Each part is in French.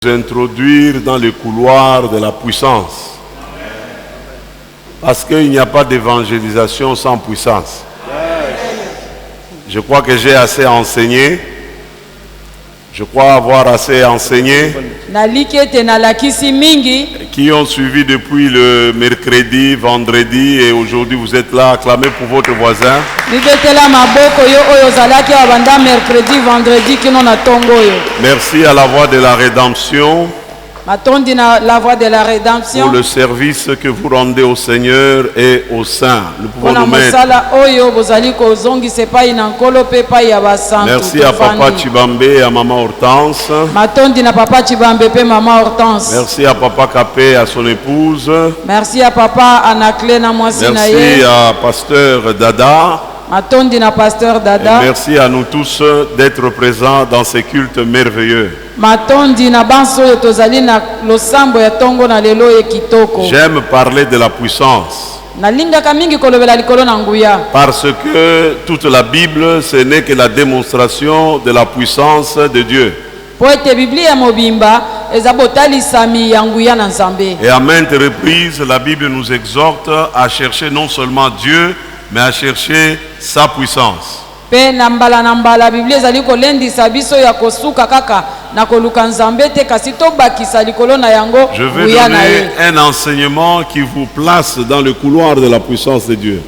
Introduire dans les couloirs de la puissance. Parce qu'il n'y a pas d'évangélisation sans puissance. Je crois que j'ai assez enseigné. Je crois avoir assez enseigné. Qui ont suivi depuis le mercredi, vendredi et aujourd'hui vous êtes là, acclamez pour votre voisin. Merci à la voix de la rédemption. Pour le service que vous rendez au Seigneur et aux saints. Nous pouvons nous mettre. Merci à Papa Chibambe et à Maman Hortense. Merci à Papa Capé et à son épouse. Merci à Papa Anakle na mwasi na ye. Merci à Pasteur Dada. Et merci à nous tous d'être présents dans ces cultes merveilleux. J'aime parler de la puissance. Parce que toute la Bible, ce n'est que la démonstration de la puissance de Dieu. Et à maintes reprises, la Bible nous exhorte à chercher non seulement Dieu, mais à chercher sa puissance. Je vais donner un enseignement qui vous place dans le couloir de la puissance de Dieu.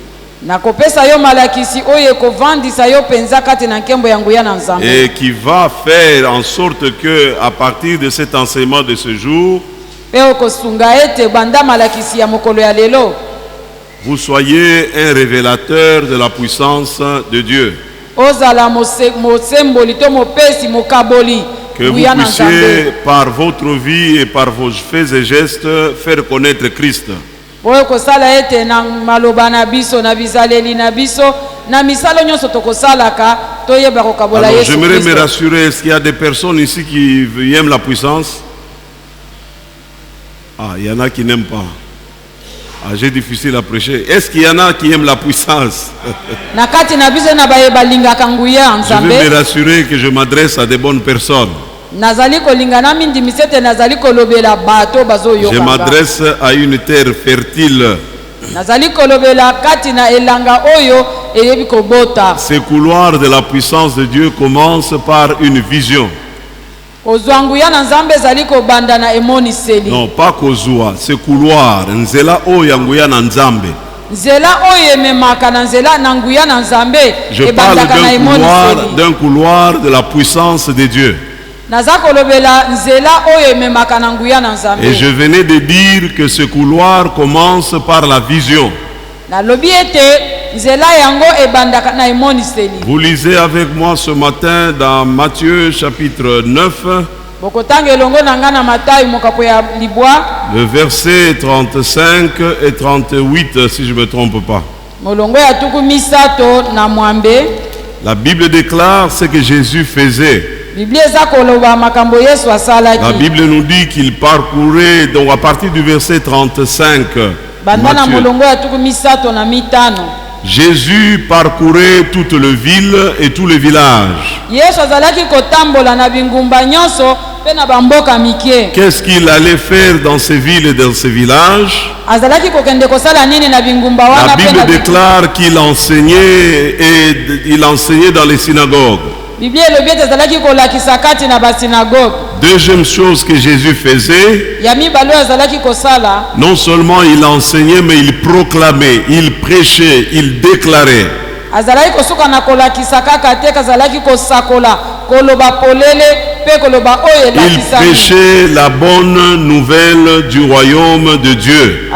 Et qui va faire en sorte que, à partir de cet enseignement de ce jour, vous soyez un révélateur de la puissance de Dieu. Que vous puissiez, par votre vie et par vos faits et gestes, faire connaître Christ. Alors, j'aimerais me rassurer, est-ce qu'il y a des personnes ici qui aiment la puissance? Ah, il y en a qui n'aiment pas. Ah, j'ai difficile à prêcher. Est-ce qu'il y en a qui aiment la puissance? Je veux me rassurer que je m'adresse à des bonnes personnes. Je m'adresse à une terre fertile. Ces couloirs de la puissance de Dieu commencent par une vision. Non, pas Kozua, c'est couloir. Nzela o yanguya na Nzambe. Je parle d'un couloir de la puissance de Dieu. Et je venais de dire que ce couloir commence par la vision. Vous lisez avec moi ce matin dans Matthieu chapitre 9. Le verset 35 et 38 si je ne me trompe pas. La Bible déclare ce que Jésus faisait. La Bible nous dit qu'il parcourait, donc à partir du verset 35, Jésus parcourait toute la ville et tous les villages. Qu'est-ce qu'il allait faire dans ces villes et dans ces villages? La Bible déclare qu'il enseignait et il enseignait dans les synagogues. Deuxième chose que Jésus faisait, non seulement il enseignait, mais il proclamait, il prêchait, il déclarait. Il prêchait la bonne nouvelle du royaume de Dieu.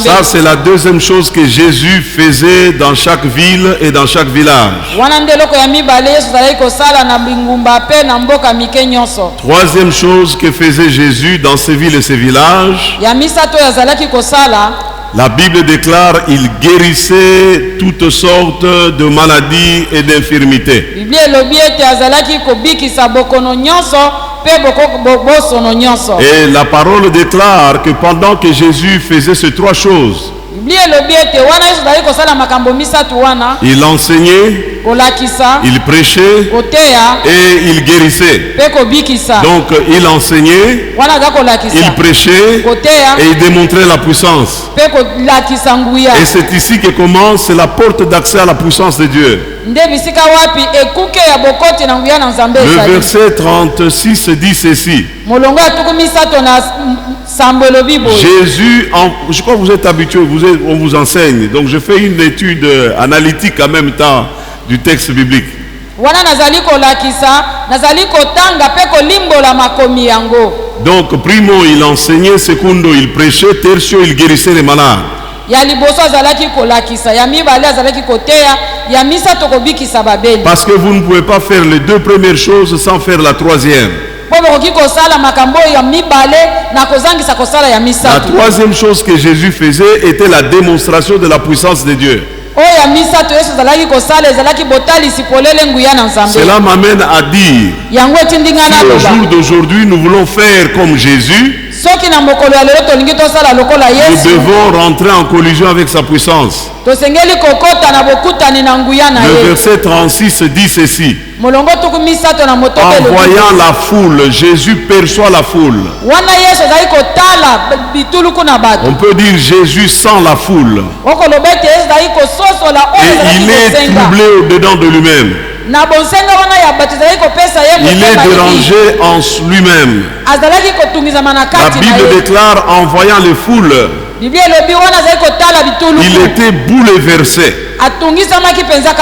Ça, c'est la deuxième chose que Jésus faisait dans chaque ville et dans chaque village. Troisième chose que faisait Jésus dans ces villes et ces villages, la Bible déclare qu'il guérissait toutes sortes de maladies et d'infirmités. Et la parole déclare que pendant que Jésus faisait ces trois choses, il enseignait, il prêchait et il guérissait. Donc il enseignait, il prêchait et il démontrait la puissance. Et c'est ici que commence la porte d'accès à la puissance de Dieu. Le verset 36 dit ceci. Jésus, je crois que vous êtes habitués, on vous enseigne. Donc je fais une étude analytique en même temps du texte biblique. Donc primo il enseignait, secondo il prêchait, tertio il guérissait les malades. Parce que vous ne pouvez pas faire les deux premières choses sans faire la troisième. La troisième chose que Jésus faisait était la démonstration de la puissance de Dieu. Cela m'amène à dire, si au jour d'aujourd'hui nous voulons faire comme Jésus, nous devons rentrer en collision avec sa puissance. Le verset 36 dit ceci. En voyant la foule, Jésus perçoit la foule. On peut dire Jésus sent la foule. Et il est troublé au-dedans de lui-même. Il est dérangé en lui-même. La Bible déclare en voyant les foules, il était bouleversé.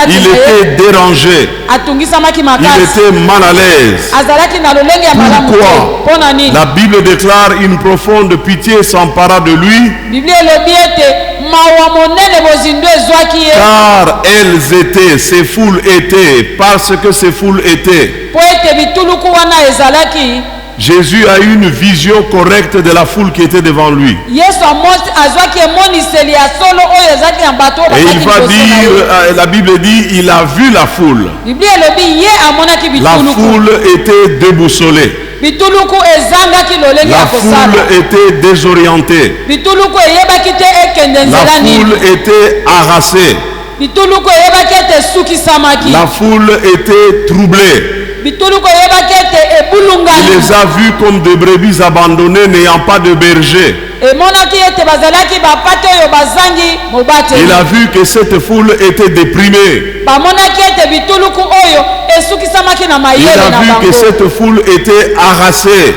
Il était dérangé. Il était mal à l'aise. Pourquoi? La Bible déclare une profonde pitié s'empara de lui. Car elles étaient, ces foules étaient, parce que ces foules étaient. Jésus a eu une vision correcte de la foule qui était devant lui. Et il va dire, la Bible dit, il a vu la foule. La foule était déboussolée. La foule était désorientée. La foule était harassée. La foule était troublée. Il les a vus comme des brebis abandonnées n'ayant pas de berger. Il a vu que cette foule était déprimée. Il a vu que cette foule était harassée.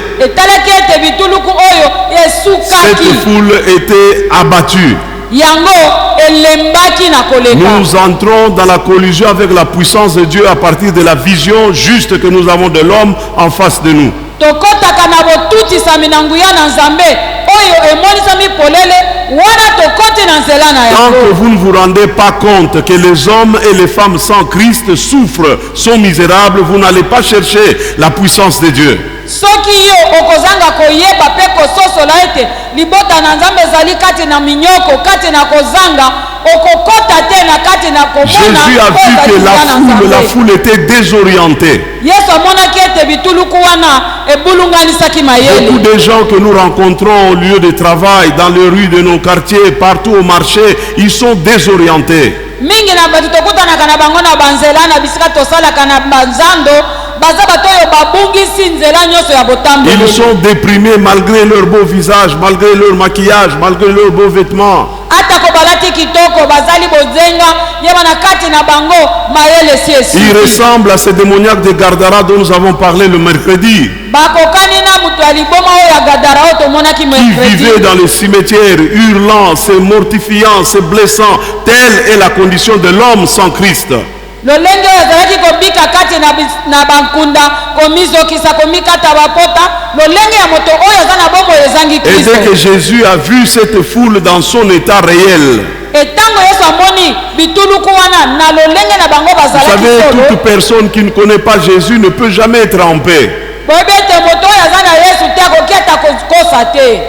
Cette foule était abattue. Nous entrons dans la collision avec la puissance de Dieu à partir de la vision juste que nous avons de l'homme en face de nous. Tant que vous ne vous rendez pas compte que les hommes et les femmes sans Christ souffrent, sont misérables, vous n'allez pas chercher la puissance de Dieu. Jésus a vu que la foule était désorientée. Beaucoup de gens que nous rencontrons au lieu de travail, dans les rues de nos quartiers, partout au marché, ils sont désorientés. Ils sont déprimés malgré leur beau visage, malgré leur maquillage, malgré leurs beaux vêtements. Ils ressemblent à ces démoniaques de Gadara dont nous avons parlé le mercredi. Qui vivaient dans les cimetières, hurlant, se mortifiant, se blessant. Telle est la condition de l'homme sans Christ. Et dès que Jésus a vu cette foule dans son état réel, vous savez, toute personne qui ne connaît pas Jésus ne peut jamais être en paix.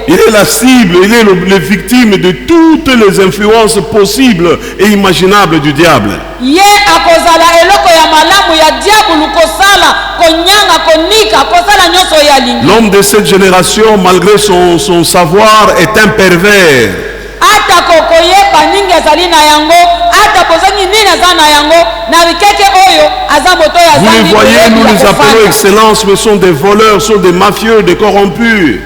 Il est la cible, il est le victime de toutes les influences possibles et imaginables du diable. L'homme de cette génération, malgré son savoir, est un pervers. Vous les voyez, nous les appelons excellence, mais sont des voleurs, sont des mafieux, des corrompus.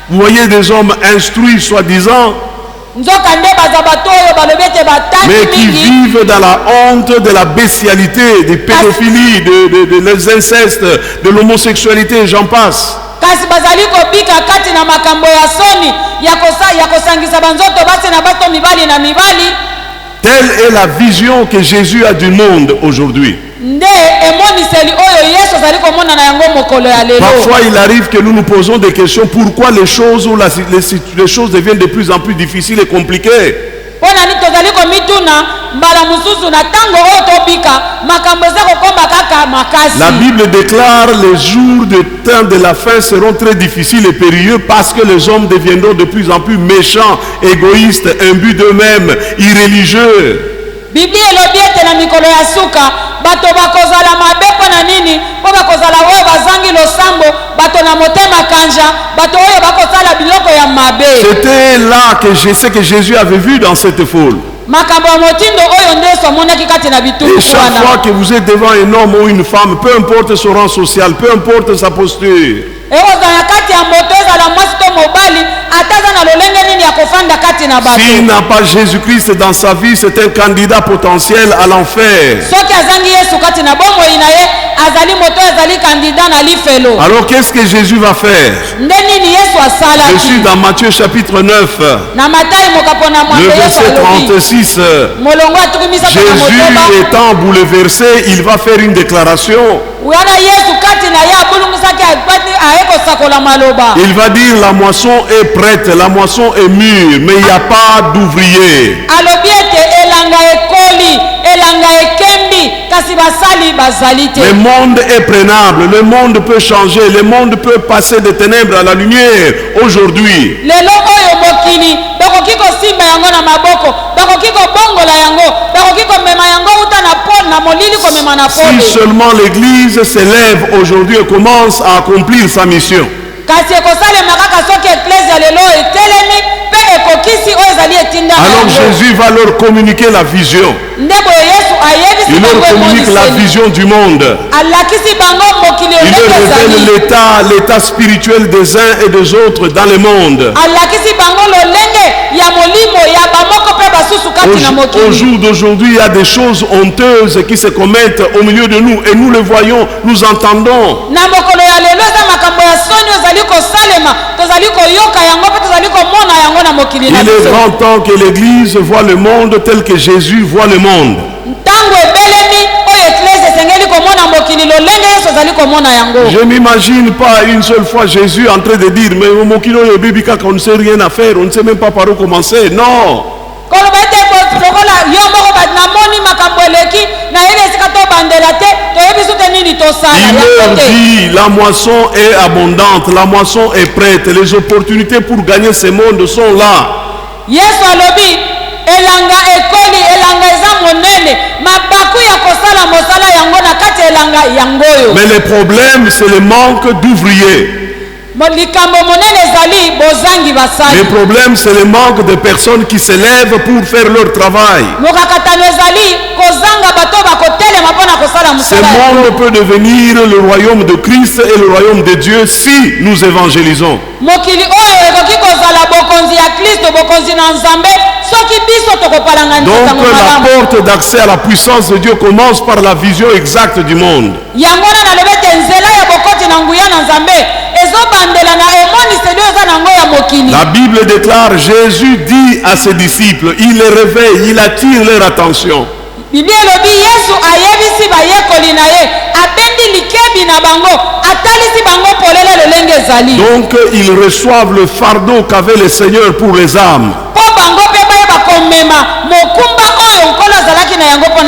Vous voyez des hommes instruits, soi-disant, mais qui vivent dans la honte de la bestialité, des pédophilies, de l'inceste, de l'homosexualité, et j'en passe. Telle est la vision que Jésus a du monde aujourd'hui. Parfois il arrive que nous nous posons des questions, pourquoi les choses deviennent de plus en plus difficiles et compliquées. La Bible déclare les jours de temps de la fin seront très difficiles et périlleux parce que les hommes deviendront de plus en plus méchants, égoïstes, imbus d'eux-mêmes, irréligieux. C'était là que je sais que Jésus avait vu dans cette foule. Et chaque fois que vous êtes devant un homme ou une femme, peu importe son rang social, peu importe sa posture, s'il n'a pas Jésus-Christ dans sa vie, c'est un candidat potentiel à l'enfer. Alors qu'est-ce que Jésus va faire? Je suis dans Matthieu chapitre 9, le verset 36. Jésus étant bouleversé, il va faire une déclaration. Il va dire la moisson est prête, la moisson est mûre, mais il n'y a pas d'ouvrier. Le monde est prenable, le monde peut changer, le monde peut passer des ténèbres à la lumière aujourd'hui. Si seulement l'Église s'élève aujourd'hui et commence à accomplir sa mission. Alors Jésus va leur communiquer la vision. Il leur communique la vision du monde. Il leur révèle l'état spirituel des uns et des autres dans le monde. Au jour d'aujourd'hui, il y a des choses honteuses qui se commettent au milieu de nous et nous le voyons, nous entendons. Il est grand temps que l'Église voit le monde tel que Jésus voit le monde. Je n'imagine pas une seule fois Jésus en train de dire mais on ne sait rien à faire, on ne sait même pas par où commencer. Non. Il leur dit la moisson est abondante, la moisson est prête, les opportunités pour gagner ce monde sont là. Mais le problème c'est le manque d'ouvriers. Le problème c'est le manque de personnes qui se lèvent pour faire leur travail. Ce monde peut devenir le royaume de Christ et le royaume de Dieu si nous évangélisons. Donc la porte d'accès à la puissance de Dieu commence par la vision exacte du monde. La Bible déclare, Jésus dit à ses disciples, il les réveille, il attire leur attention. Donc ils reçoivent le fardeau qu'avait le Seigneur pour les âmes.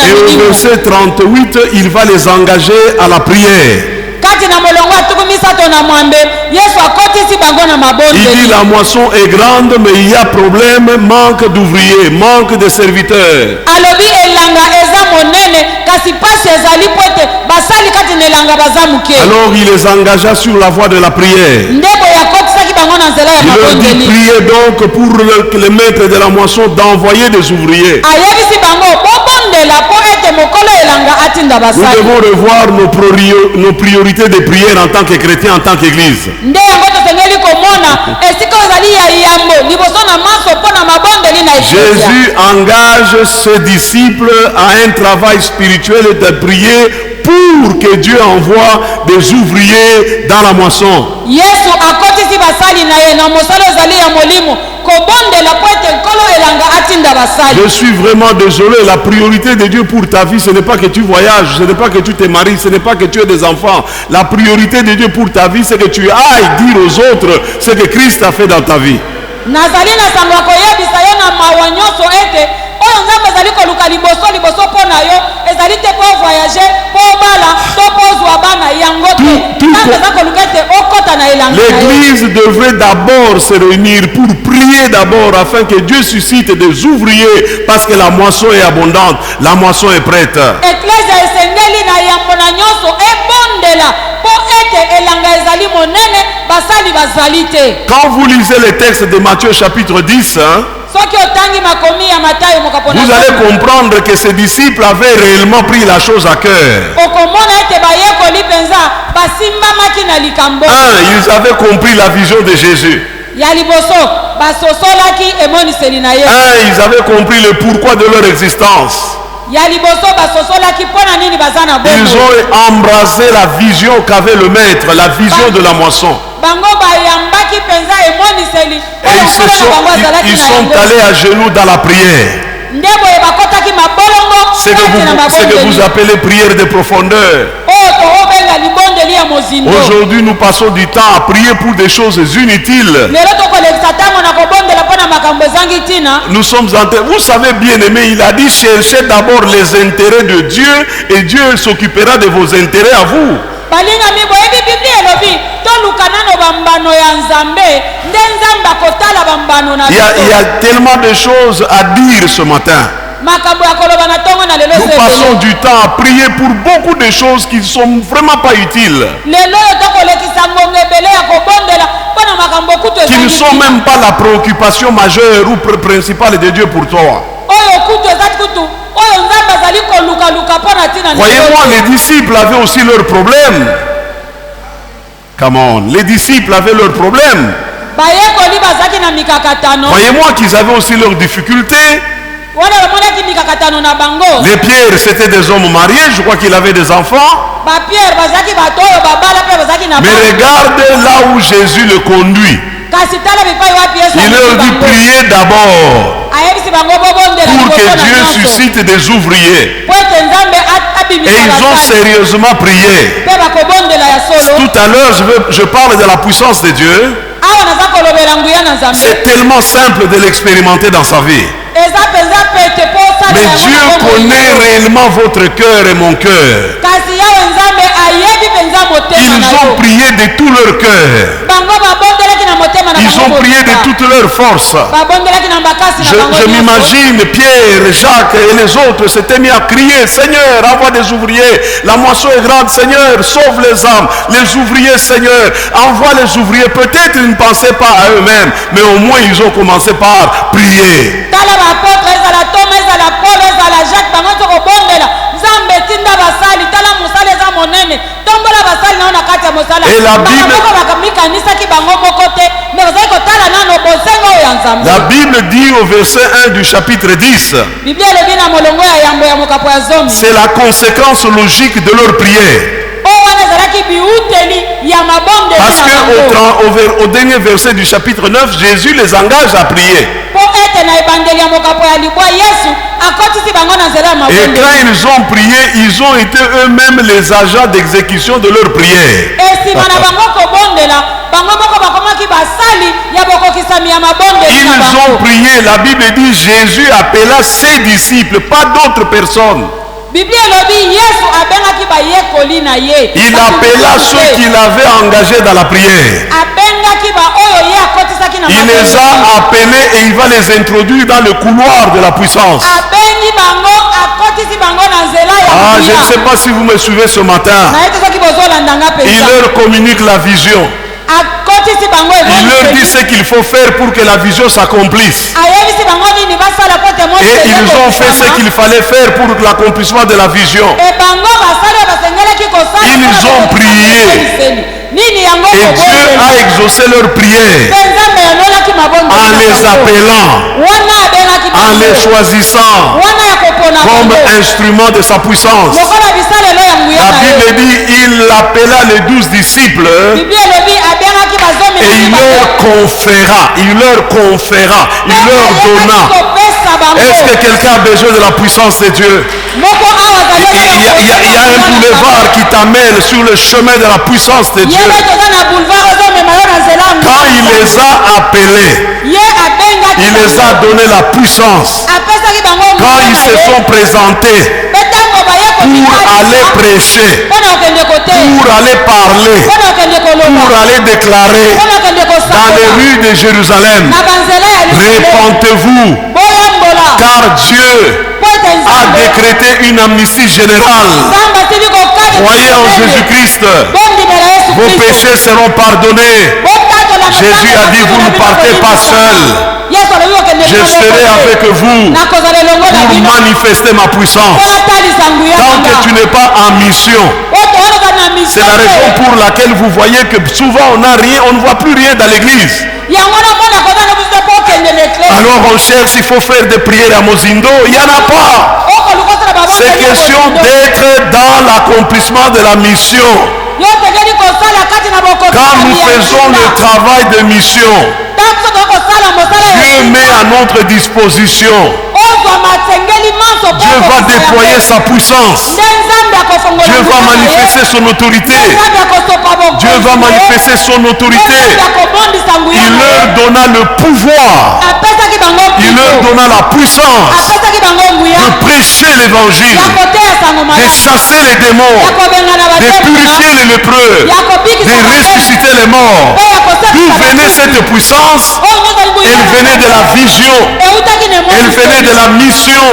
Et au verset 38, il va les engager à la prière. Il dit la moisson est grande mais il y a problème, manque d'ouvriers, manque de serviteurs. Alors il les engagea sur la voie de la prière. leur dit, priez donc pour le maître de la moisson d'envoyer des ouvriers. Nous devons revoir nos priorités de prière en tant que chrétiens, en tant qu'église. Jésus engage ses disciples à un travail spirituel et de prier pour que Dieu envoie des ouvriers dans la moisson. Je suis vraiment désolé, la priorité de Dieu pour ta vie, ce n'est pas que tu voyages, ce n'est pas que tu te maries, ce n'est pas que tu aies des enfants. La priorité de Dieu pour ta vie, c'est que tu ailles dire aux autres ce que Christ a fait dans ta vie. L'église devrait d'abord se réunir pour prier d'abord afin que Dieu suscite des ouvriers parce que la moisson est abondante, la moisson est prête. Quand vous lisez les textes de Matthieu chapitre 10, vous allez comprendre que ces disciples avaient réellement pris la chose à cœur. Ils avaient compris la vision de Jésus. Ils avaient compris le pourquoi de leur existence. Ils ont embrassé la vision qu'avait le maître, la vision de la moisson. Et ils sont allés à genoux dans la prière. C'est que vous appelez prière de profondeur. Aujourd'hui, nous passons du temps à prier pour des choses inutiles. Nous sommes en train, vous savez bien aimé, il a dit cherchez d'abord les intérêts de Dieu et Dieu s'occupera de vos intérêts à vous. Il y a tellement de choses à dire ce matin. Nous passons du temps à prier pour beaucoup de choses qui ne sont vraiment pas utiles. Qui ne sont même pas la préoccupation majeure ou principale de Dieu pour toi. Croyez-moi, les disciples avaient aussi leurs problèmes. Come on, les disciples avaient leurs problèmes. Croyez-moi qu'ils avaient aussi leurs difficultés. Les Pierre, c'était des hommes mariés, je crois qu'il avait des enfants. Mais regarde là où Jésus le conduit. Il leur dit prier d'abord pour que Dieu suscite des ouvriers. Et ils ont sérieusement prié. Tout à l'heure, je parle de la puissance de Dieu. C'est tellement simple de l'expérimenter dans sa vie. Mais Dieu connaît réellement votre cœur et mon cœur. Ils ont prié de tout leur cœur. Ils ont prié de toute leur force. Je m'imagine Pierre, Jacques et les autres s'étaient mis à crier, Seigneur, envoie des ouvriers. La moisson est grande, Seigneur, sauve les âmes. Les ouvriers, Seigneur, envoie les ouvriers. Peut-être ils ne pensaient pas à eux-mêmes, mais au moins ils ont commencé par prier. Et la Bible dit au verset 1 du chapitre 10, c'est la conséquence logique de leur prière. Parce qu'au dernier verset du chapitre 9, Jésus les engage à prier. Et quand ils ont prié, ils ont été eux-mêmes les agents d'exécution de leur prière. Ils ont prié, la Bible dit Jésus appela ses disciples, pas d'autres personnes. Il appela ceux qu'il avait engagés dans la prière. Il les a appelés et il va les introduire dans le couloir de la puissance. Je ne sais pas si vous me suivez ce matin. Il leur communique la vision. Il leur dit ce qu'il faut faire pour que la vision s'accomplisse. Et ils ont fait ce qu'il fallait faire pour l'accomplissement de la vision. Ils ont prié. Et Dieu a exaucé leurs prières en les appelant, en les choisissant comme instrument de sa puissance. La Bible dit il appela les 12 disciples et il leur conféra, il leur donna. Est-ce que quelqu'un a besoin de la puissance de Dieu? Il y a un boulevard qui t'amène sur le chemin de la puissance de Dieu. Quand il les a appelés, il les a donné la puissance. Quand ils se sont présentés pour aller prêcher, pour aller parler, pour aller déclarer dans les rues de Jérusalem, répentez-vous, car Dieu a décrété une amnistie générale. Croyez en Jésus-Christ, vos péchés seront pardonnés. Jésus a dit, vous ne partez pas seul. Je serai avec vous pour manifester ma puissance. Tant que tu n'es pas en mission, c'est la raison pour laquelle vous voyez que souvent on ne voit plus rien dans l'église. Alors on cherche, il faut faire des prières à Mozindo, il n'y en a pas. C'est question d'être dans l'accomplissement de la mission. Quand nous faisons le travail de mission, Dieu met à notre disposition. Dieu va déployer sa puissance. Dieu va manifester son autorité. Dieu va manifester son autorité. Il leur donna le pouvoir. Il leur donna la puissance de prêcher l'évangile, de chasser les démons, de purifier les lépreux, de ressusciter les morts. D'où venait cette puissance? Elle venait de la vision. Elle venait de la mission.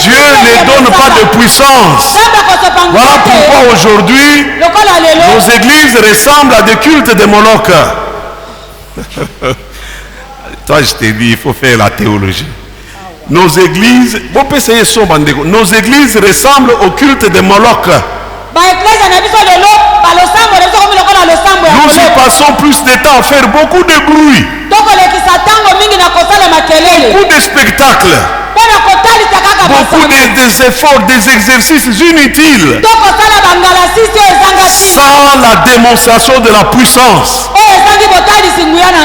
Dieu ne donne pas de puissance. Voilà pourquoi aujourd'hui, nos églises ressemblent à des cultes de Moloch. Toi, je t'ai dit, il faut faire la théologie. Nos églises, nos églises ressemblent au culte de Moloch. Nous y passons plus de temps à faire beaucoup de bruit, beaucoup de spectacles, beaucoup d'efforts, des exercices inutiles, sans la démonstration de la puissance.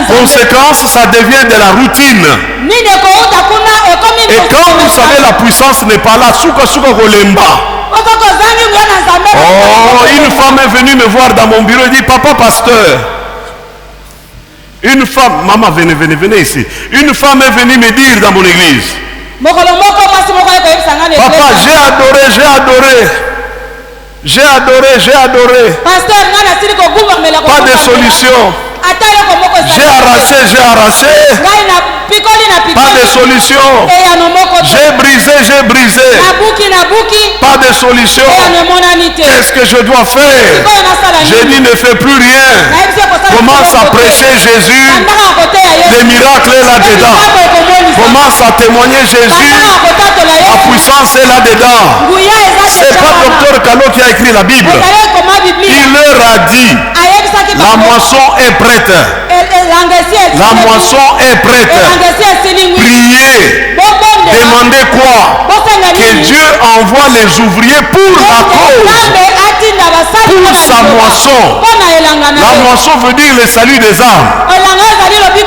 Conséquence, ça devient de la routine. Et quand vous savez la puissance n'est pas là, souka kolemba. Oh, une femme est venue me voir dans mon bureau et dit, papa pasteur, une femme, maman venez ici. Une femme est venue me dire dans mon église, papa, j'ai adoré. Pas de solution. J'ai arraché. Pas de solution. J'ai brisé. Pas de solution. Qu'est-ce que je dois faire? J'ai dit, ne fais plus rien. Commence à prêcher Jésus. Les miracles est là-dedans. Commence à témoigner Jésus. La puissance est là-dedans. C'est pas Dr Kalo qui a écrit la Bible. Il leur a dit, la moisson est prête. La moisson est prête. Priez. Demandez quoi? Que Dieu envoie les ouvriers pour la cause, pour sa moisson. La moisson veut dire le salut des âmes.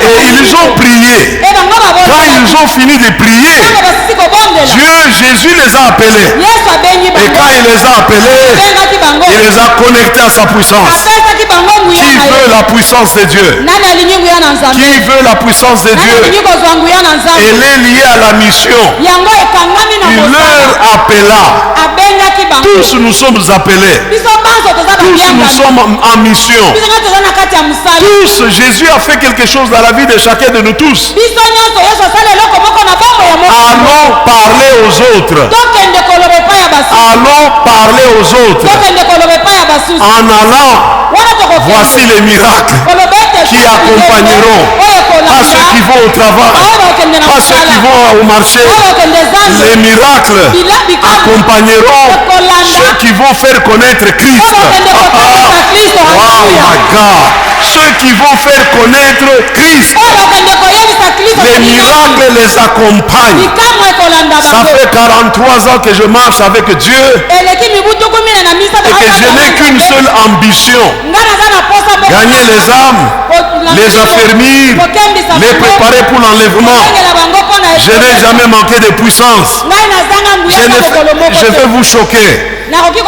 Et ils ont prié. Quand ils ont fini de prier, Jésus les a appelés. Et quand il les a appelés, il les a connectés à sa puissance. Qui veut la puissance de Dieu? Qui veut la puissance de Dieu? Elle est liée à la mission. Il leur appela. Tous nous sommes appelés. Tous nous sommes en mission. Tous, Jésus a fait quelque chose dans la vie de chacun de nous tous. Allons parler aux autres. Allons parler aux autres. En allant, voici les miracles qui accompagneront pas ceux qui vont au travail, pas ceux qui vont au marché. Les miracles accompagneront ceux qui vont faire connaître Christ. Oh my God! Ceux qui vont faire connaître Christ. Les miracles les accompagnent. Ça fait 43 ans que je marche avec Dieu et que je n'ai qu'une seule ambition: gagner les âmes, les affermir, les préparer pour l'enlèvement. Je n'ai jamais manqué de puissance. Je vais vous choquer.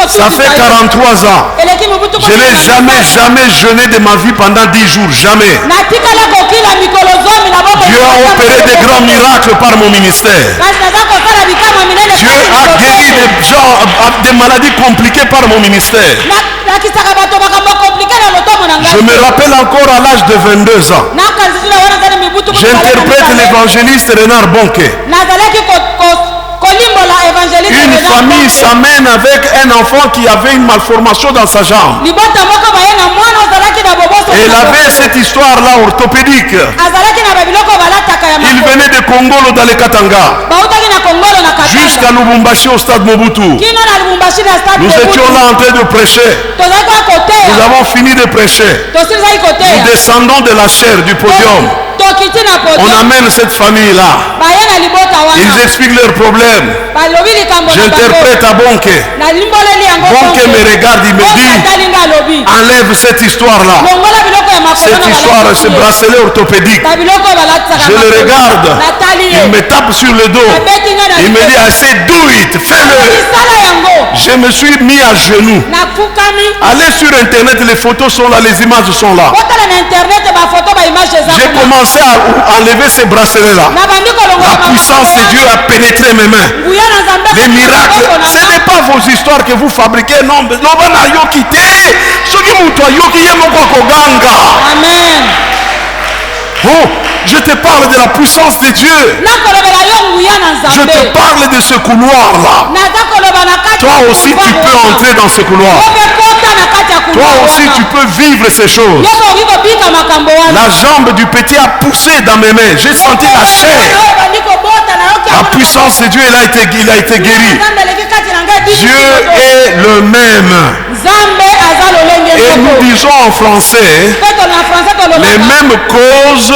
Ça fait 43 ans. Je n'ai jamais jeûné de ma vie pendant 10 jours. Jamais. Dieu a opéré des grands miracles par mon ministère. Dieu a guéri des gens, des maladies compliquées par mon ministère. Je me rappelle encore à l'âge de 22 ans. J'interprète l'évangéliste Renard Bonke. Une famille s'amène avec un enfant qui avait une malformation dans sa jambe. Et il avait cette histoire-là orthopédique. Il venait de Congolo dans les Katanga jusqu'à Lubumbashi au stade Mobutu. Nous étions là en train de prêcher. Nous avons fini de prêcher. Nous descendons de la chaire du podium. On amène cette famille-là. Ils expliquent leurs problèmes. J'interprète à Bonke. Bonke me regarde, il me dit: enlève cette histoire-là. Cette histoire, ce bracelet orthopédique. Je le regarde. Il me tape sur le dos. Il me dit: I say do it, fais-le. Je me suis mis à genoux. Allez sur internet, les photos sont là, les images sont là. J'ai commencé à enlever ces bracelets-là. La puissance de Dieu a pénétré mes mains. Les miracles, ce n'est pas vos histoires que vous fabriquez. Non, Amen. Oh, je te parle de la puissance de Dieu. Je te parle de ce couloir-là. Toi aussi, tu peux entrer dans ce couloir. Toi aussi, tu peux vivre ces choses. La jambe du petit a poussé dans mes mains. J'ai senti la chair. La puissance de Dieu, il a été guéri. Dieu est le même. Et nous disons en français, les mêmes causes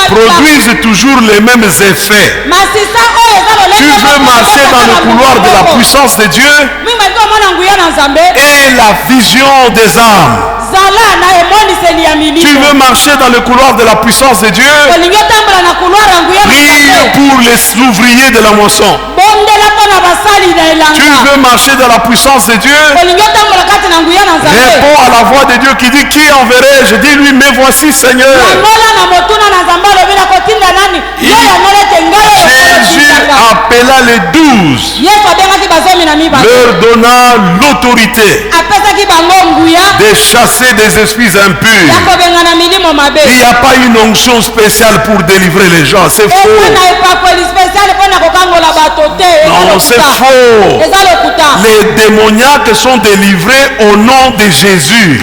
produisent toujours les mêmes effets. Tu veux marcher dans le couloir de la puissance de Dieu et la vision des âmes. Tu veux marcher dans le couloir de la puissance de Dieu. Prie pour les ouvriers de la moisson. Tu veux marcher dans la puissance de Dieu. Réponds à la voix de Dieu qui dit: qui enverrai-je? Dis-lui: mais voici, Seigneur. Jésus appela les 12, leur donna l'autorité de chasser des esprits impurs. Il n'y a pas une onction spéciale pour délivrer les gens. C'est faux. Non, c'est faux. Les démoniaques sont délivrés au nom de Jésus.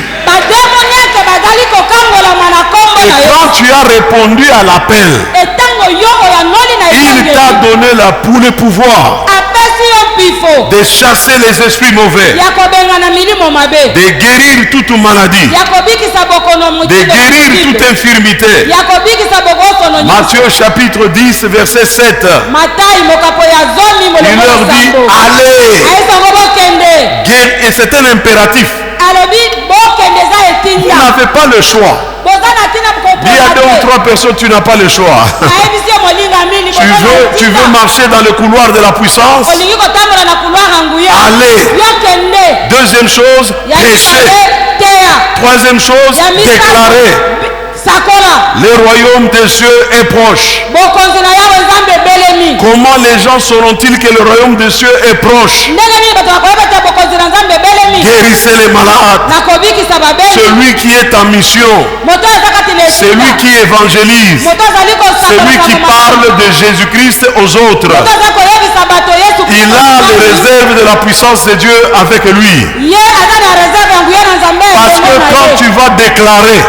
Et quand tu as répondu à l'appel, il t'a donné le pouvoir de chasser les esprits mauvais, de guérir toute maladie, de guérir toute infirmité. Matthieu chapitre 10 verset 7. Il leur dit: allez. Et c'est un impératif. Vous n'avez pas le choix. Il y a 2 ou 3 personnes, tu n'as pas le choix. Tu veux marcher dans le couloir de la puissance? Allez. Deuxième chose, prêcher. Troisième chose, déclarer. Le royaume des cieux est proche. Comment les gens sauront-ils que le royaume des cieux est proche? Guérissez les malades. Celui qui est en mission, celui qui évangélise, celui qui parle de Jésus-Christ aux autres. il a les réserves de la puissance de Dieu avec lui. Parce que quand tu vas déclarer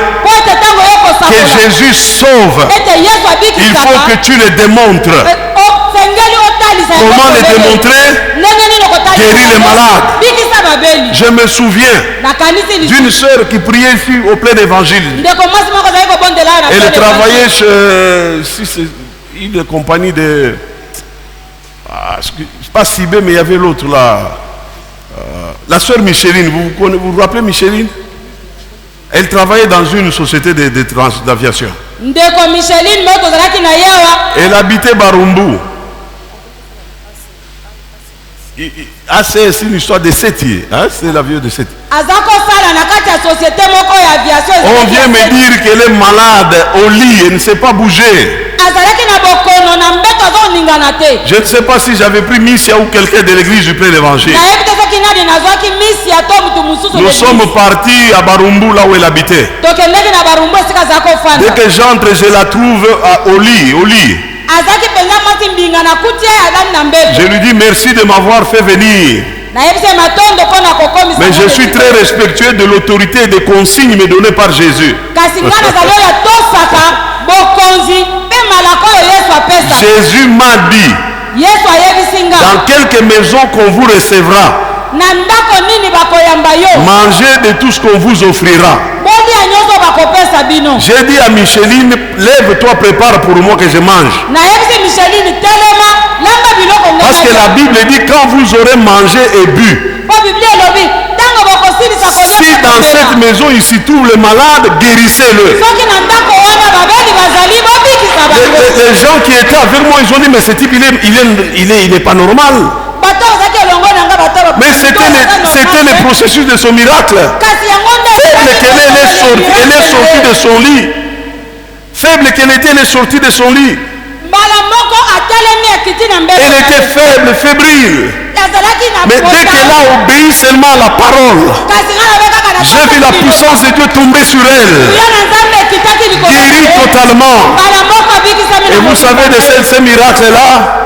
que Jésus sauve, il faut que tu le démontres. Comment le démontrer? Guérir les malades. Je me souviens d'une sœur qui priait ici au plein évangile. Elle travaillait chez une compagnie de... pas Sibé, mais il y avait l'autre là. La sœur Micheline, vous vous rappelez Micheline? Elle travaillait dans une société d'aviation. Elle habitait Barumbu. C'est une histoire de Sétier. Hein? C'est l'avion de Sétier. On vient me dire qu'elle est malade au lit, elle ne sait pas bouger. Je ne sais pas si j'avais pris Missia ou quelqu'un de l'église du plein évangile. Nous sommes partis à Barumbu, là où elle habitait. Dès que j'entre, je la trouve au lit. Je lui dis merci de m'avoir fait venir. Mais je suis très respectueux de l'autorité et des consignes me données par Jésus. Jésus m'a dit, dans quelques maisons qu'on vous recevra, mangez de tout ce qu'on vous offrira. J'ai dit à Micheline, lève-toi, prépare pour moi que je mange. Parce que la Bible dit, quand vous aurez mangé et bu, si dans cette maison il s'y trouve le malade, guérissez-le. Les gens qui étaient avec moi, ils ont dit, mais ce type, il n'est pas normal. Mais c'était le processus de son miracle. Faible qu'elle est sortie de son lit. Faible qu'elle était, elle est sortie de son lit. Elle était faible, fébrile. Mais dès qu'elle a obéi seulement à la parole, j'ai vu la puissance de Dieu tomber sur elle. Guérie totalement. Et vous savez de ces miracles-là,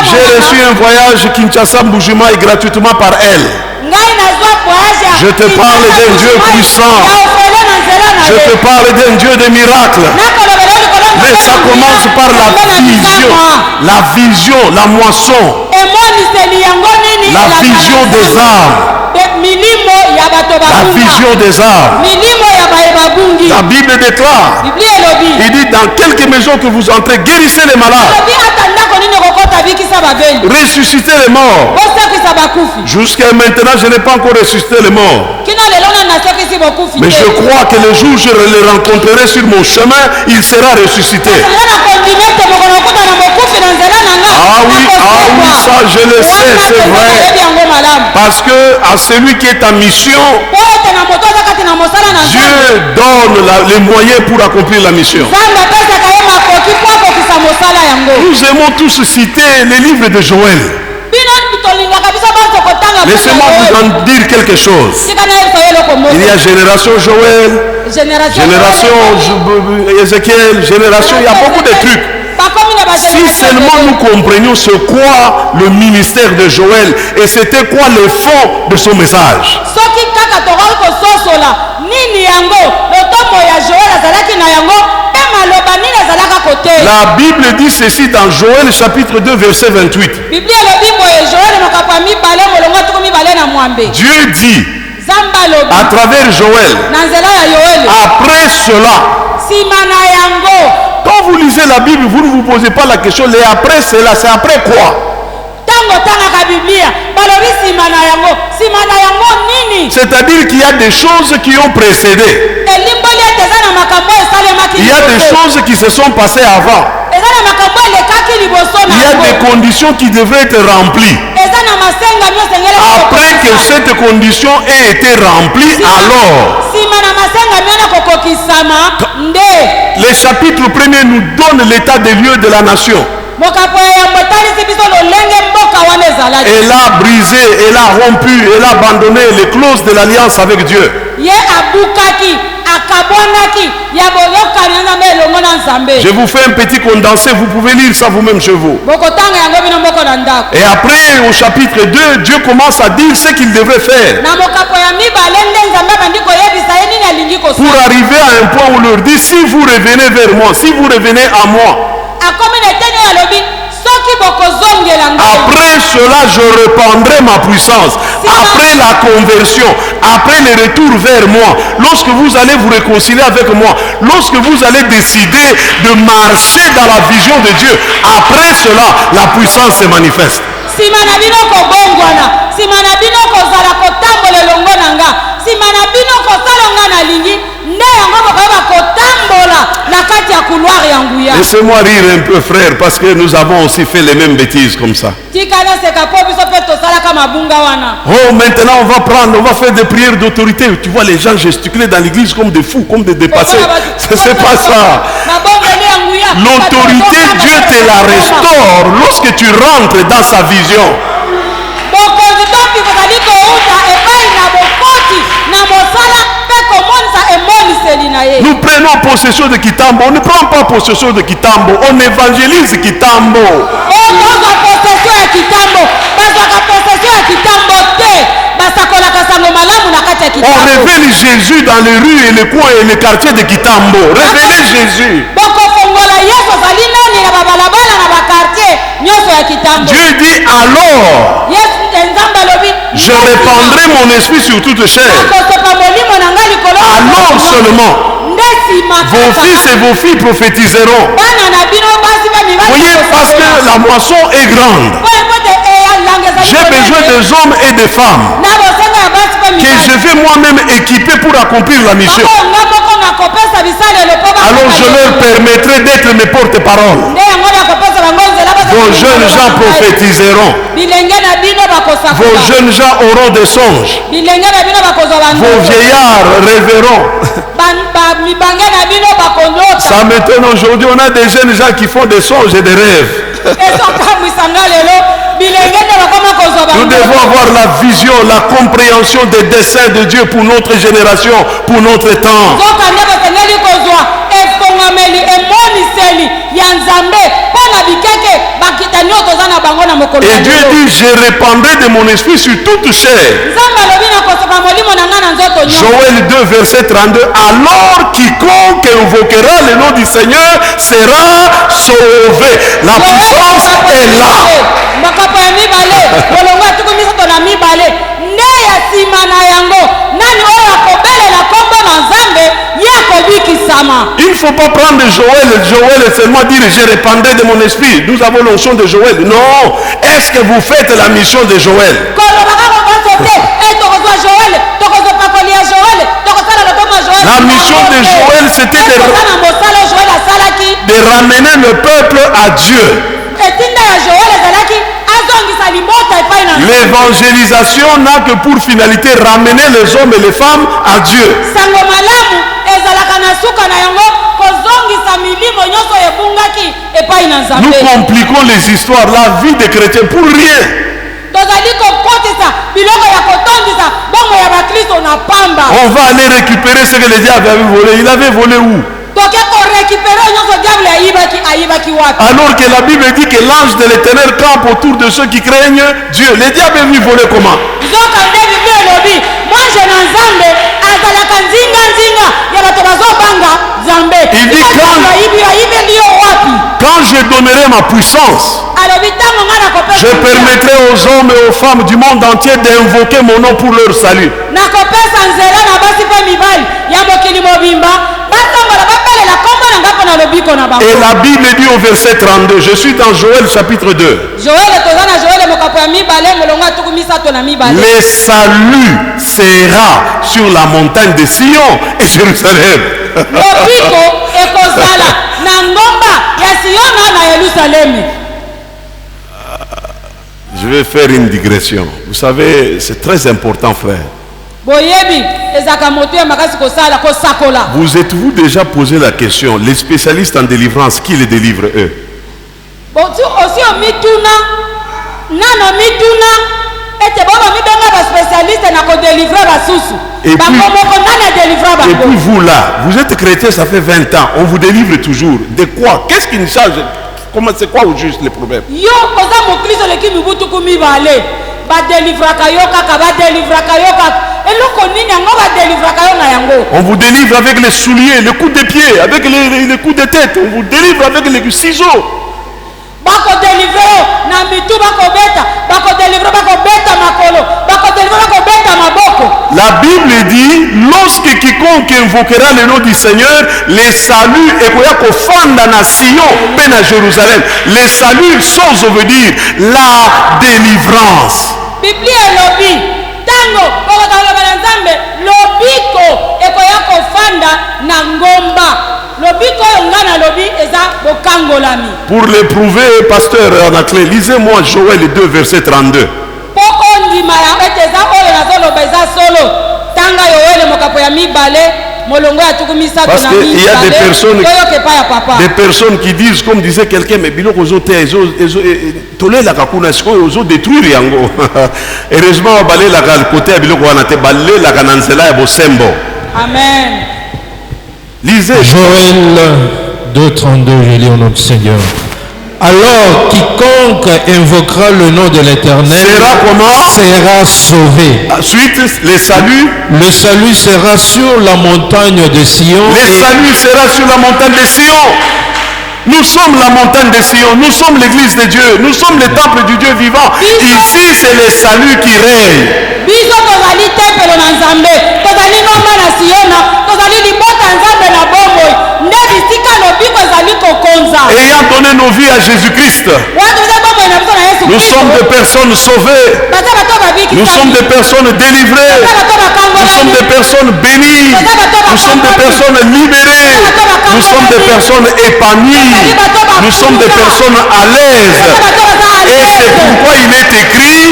j'ai reçu un voyage Kinshasa-Mbujima gratuitement par elle. Je te parle d'un Dieu puissant. Je te parle d'un Dieu de miracles. Mais ça commence par la vision, la moisson, la vision des arbres. La vision des arbres. La Bible déclare, il dit dans quelques maisons que vous entrez, guérissez les malades, ressuscitez les morts. Jusqu'à maintenant, je n'ai pas encore ressuscité les morts. Mais je crois que le jour où je le rencontrerai sur mon chemin, il sera ressuscité. Ah oui, ça je le sais, c'est vrai. Parce que à celui qui est en mission, Dieu donne les moyens pour accomplir la mission. Nous aimons tous citer les livres de Joël. Laissez-moi vous en dire quelque chose. Il y a génération Joël, génération Ézéchiel, génération, il y a beaucoup de trucs. Si seulement nous comprenions ce quoi le ministère de Joël et c'était quoi le fond de son message. La Bible dit ceci dans Joël chapitre 2 verset 28. Dieu dit à travers Joël, après cela, quand vous lisez la Bible, vous ne vous posez pas la question, les après cela, c'est après quoi? C'est-à-dire qu'il y a des choses qui ont précédé. Il y a des choses qui se sont passées avant. Il y a des conditions qui devraient être remplies. Après que cette condition ait été remplie, alors le chapitre 1er nous donne l'état des lieux de la nation. Elle a brisé, elle a rompu, elle a abandonné les clauses de l'alliance avec Dieu. Je vous fais un petit condensé, vous pouvez lire ça vous-même chez vous. Et après, au chapitre 2, Dieu commence à dire ce qu'il devrait faire. Pour arriver à un point où il leur dit, si vous revenez vers moi, si vous revenez à moi, après cela, je répandrai ma puissance. Après la conversion, après le retour vers moi, lorsque vous allez vous réconcilier avec moi, lorsque vous allez décider de marcher dans la vision de Dieu, après cela, la puissance se manifeste. Laissez-moi rire un peu, frère, parce que nous avons aussi fait les mêmes bêtises comme ça. Oh, maintenant on va faire des prières d'autorité. Tu vois les gens gesticuler dans l'église comme des fous, comme des dépassés. C'est pas ça. L'autorité, Dieu te la restaure lorsque tu rentres dans sa vision. Nous prenons possession de Kitambo. On ne prend pas possession de Kitambo. On évangélise Kitambo. On révèle Jésus dans les rues et les coins et les quartiers de Kitambo. Révélez Jésus. Dieu dit alors, je répandrai mon esprit sur toute chair. Alors seulement vos fils et vos filles prophétiseront. Voyez, parce que la moisson est grande. J'ai besoin des hommes et des femmes que je vais moi-même équiper pour accomplir la mission. Alors je leur permettrai d'être mes porte-paroles. Vos jeunes gens prophétiseront. Vos jeunes gens auront des songes. Vos vieillards rêveront. Ça m'étonne aujourd'hui, on a des jeunes gens qui font des songes et des rêves. Nous devons avoir la vision, la compréhension des desseins de Dieu pour notre génération, pour notre temps. Et Dieu dit, je répandrai de mon esprit sur toute chair. Joël 2, verset 32. Alors quiconque invoquera le nom du Seigneur sera sauvé. La puissance est là. Il ne faut pas prendre Joël et seulement dire je répandrai de mon esprit. Nous avons l'onction de Joël. Non. Est-ce que vous faites la mission de Joël? La mission de Joël, c'était de ramener le peuple à Dieu. L'évangélisation n'a que pour finalité ramener les hommes et les femmes à Dieu. Nous compliquons les histoires, la vie des chrétiens pour rien. On va aller récupérer ce que le diable avait volé. Il avait volé où? Alors que la Bible dit que l'ange de l'Éternel campe autour de ceux qui craignent Dieu. Le diable est venu voler comment? Il dit quand je donnerai ma puissance, je permettrai aux hommes et aux femmes du monde entier d'invoquer mon nom pour leur salut. Et la Bible dit au verset 32, je suis dans Joël chapitre 2. Le salut sera sur la montagne de Sion et Jérusalem. Je vais faire une digression. Vous savez, c'est très important, frère. Vous êtes-vous déjà posé la question, les spécialistes en délivrance, qui les délivrent eux? Et puis vous là, vous êtes chrétien, ça fait 20 ans, on vous délivre toujours. De quoi? Qu'est-ce qui nous change? Comment, c'est quoi au juste les problèmes? On vous délivre avec les souliers, les coups de pied, avec les coups de tête. On vous délivre avec les ciseaux. La Bible dit, lorsque quiconque invoquera le nom du Seigneur, les saluts et la nation peine à Jérusalem. Les saluts, chose veut dire la délivrance. Pour l'éprouver, pasteur Anaclé, lisez-moi Joël 2, verset 32. Parce qu'il y a des personnes qui disent, comme disait quelqu'un, mais bilo tolé la kakuna ozo détruire yango. Heureusement balé la côté à bilo wanate balé la kanansela ya bosembo. Amen. Lisez Joël 2:32, je lis au nom du Seigneur. Alors quiconque invoquera le nom de l'Éternel sera sauvé. Ensuite, les saluts. Le salut sera sur la montagne de Sion. Les saluts sera sur la montagne de Sion. Nous sommes la montagne de Sion. Nous sommes l'église de Dieu. Nous sommes le temple du Dieu vivant. Ici, c'est le salut qui règne. Ayant donné nos vies à Jésus-Christ, nous sommes des personnes sauvées. Nous sommes des personnes délivrées. Nous sommes des personnes bénies. Nous sommes des personnes libérées. Nous sommes des personnes épanouies. Nous sommes des personnes à l'aise. Et c'est pourquoi il est écrit,